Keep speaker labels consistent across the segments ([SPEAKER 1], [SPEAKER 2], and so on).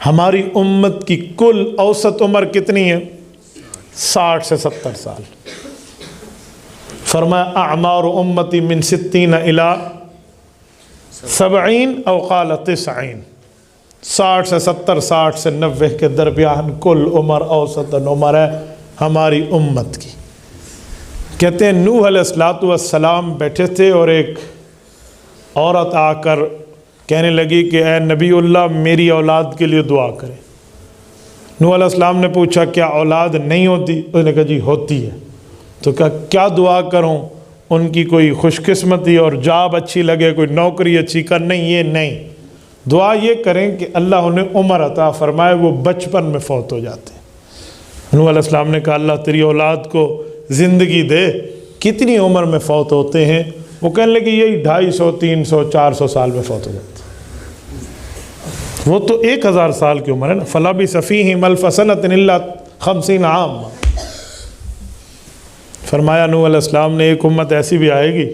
[SPEAKER 1] ہماری امت کی کل اوسط عمر کتنی ہے؟ 60 سے 70 سال۔ فرمایا اعمار امتی من 60 الی 70 او قال 90، 60 سے 70، 60 سے 90 کے درمیان کل عمر اوسطاً عمر ہے ہماری امت کی۔ کہتے ہیں نوح علیہ السلام بیٹھے تھے اور ایک عورت آ کر کہنے لگی کہ اے نبی اللہ میری اولاد کے لیے دعا کریں۔ نوح علیہ السلام نے پوچھا کیا اولاد نہیں ہوتی؟ اس نے کہا جی ہوتی ہے۔ تو کہا کیا دعا کروں؟ ان کی کوئی خوش قسمتی اور جاب اچھی لگے، کوئی نوکری اچھی کر؟ نہیں، یہ نہیں، دعا یہ کریں کہ اللہ انہیں عمر عطا فرمائے، وہ بچپن میں فوت ہو جاتے ہیں۔ نوح علیہ السلام نے کہا اللہ تیری اولاد کو زندگی دے، کتنی عمر میں فوت ہوتے ہیں؟ وہ کہنے لگے یہی 250، 300، 400 سال میں فوت ہو جاتے ہیں۔ وہ تو 1000 سال کی عمر ہے نا۔ فَلَبِثَ فِيهِمْ أَلْفَ سَنَةٍ إِلَّا 50 عام۔ فرمایا نوح علیہ السلام نے ایک امت ایسی بھی آئے گی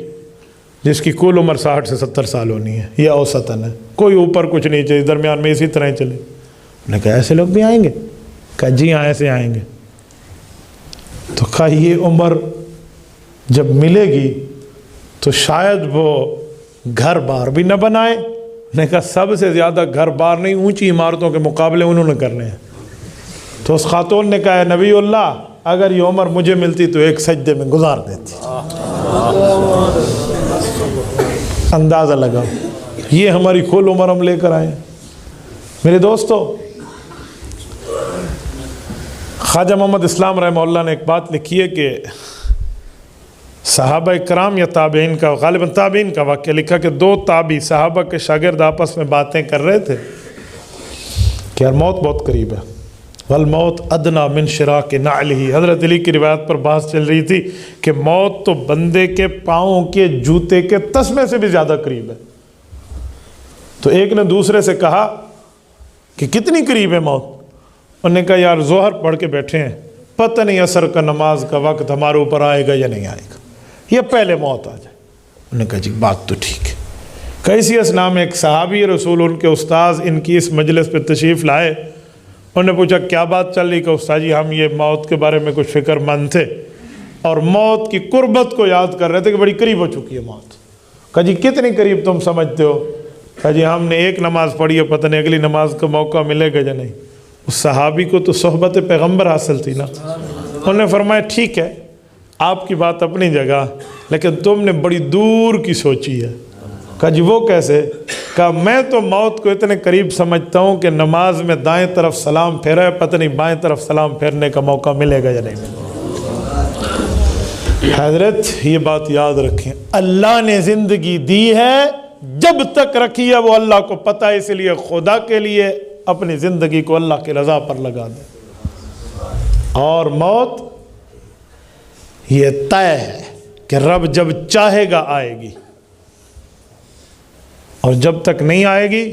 [SPEAKER 1] جس کی کل عمر 60 سے 70 سال ہونی ہے، یہ اوسطاً ہے، کوئی اوپر کچھ نہیں چاہیے، درمیان میں اسی طرح ہی چلے۔ انہوں نے کہا ایسے لوگ بھی آئیں گے؟ کہا جی ہاں ایسے آئیں گے۔ تو کہا یہ عمر جب ملے گی تو شاید وہ گھر بار بھی نہ بنائے۔ نے کہا سب سے زیادہ گھر بار نہیں، اونچی عمارتوں کے مقابلے انہوں نے کرنے ہیں۔ تو اس خاتون نے کہا نبی اللہ اگر یہ عمر مجھے ملتی تو ایک سجدے میں گزار دیتی۔ اندازہ لگا یہ ہماری کل عمر ہم لے کر آئے ہیں۔ میرے دوستو، خواجہ محمد اسلام رحمہ اللہ نے ایک بات لکھی ہے کہ صحابہ کرام یا تابعین کا، غالباً تابعین کا واقعہ لکھا کہ 2 تابعی صحابہ کے شاگرد آپس میں باتیں کر رہے تھے کہ یار موت بہت قریب ہے، والموت ادنا من شراک نعلہ۔ حضرت علی کی روایت پر بحث چل رہی تھی کہ موت تو بندے کے پاؤں کے جوتے کے تسمے سے بھی زیادہ قریب ہے۔ تو ایک نے دوسرے سے کہا کہ کتنی قریب ہے موت؟ انہوں نے کہا یار ظہر پڑھ کے بیٹھے ہیں، پتہ نہیں عصر کا نماز کا وقت ہمارے اوپر آئے گا یا نہیں آئے گا، یہ پہلے موت آ جائے۔ انہوں نے کہا جی بات تو ٹھیک ہے۔ کیسی اسنا میں ایک صحابی رسول ان کے استاذ ان کی اس مجلس پہ تشریف لائے، انہوں نے پوچھا کیا بات چل رہی؟ کہ استاد جی ہم یہ موت کے بارے میں کچھ فکر مند تھے اور موت کی قربت کو یاد کر رہے تھے کہ بڑی قریب ہو چکی ہے موت۔ کہا جی کتنی قریب تم سمجھتے ہو؟ کہا جی ہم نے ایک نماز پڑھی ہے، پتہ نہیں اگلی نماز کا موقع ملے گا یا نہیں۔ اس صحابی کو تو صحبت پیغمبر حاصل تھی نا۔ انہوں نے فرمایا ٹھیک ہے آپ کی بات اپنی جگہ، لیکن تم نے بڑی دور کی سوچی ہے۔ کہا جی وہ کیسے؟ کہا میں تو موت کو اتنے قریب سمجھتا ہوں کہ نماز میں دائیں طرف سلام پھیرا ہے، پتہ نہیں بائیں طرف سلام پھیرنے کا موقع ملے گا یا نہیں ملے گا۔ حضرت یہ بات یاد رکھیں، اللہ نے زندگی دی ہے، جب تک رکھی ہے وہ اللہ کو پتہ ہے، اس لیے خدا کے لیے اپنی زندگی کو اللہ کی رضا پر لگا دیں۔ اور موت یہ طے ہے کہ رب جب چاہے گا آئے گی، اور جب تک نہیں آئے گی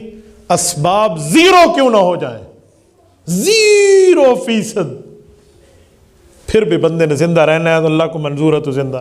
[SPEAKER 1] اسباب 0 کیوں نہ ہو جائیں، 0%، پھر بھی بندے نے زندہ رہنا ہے تو اللہ کو منظور ہے تو زندہ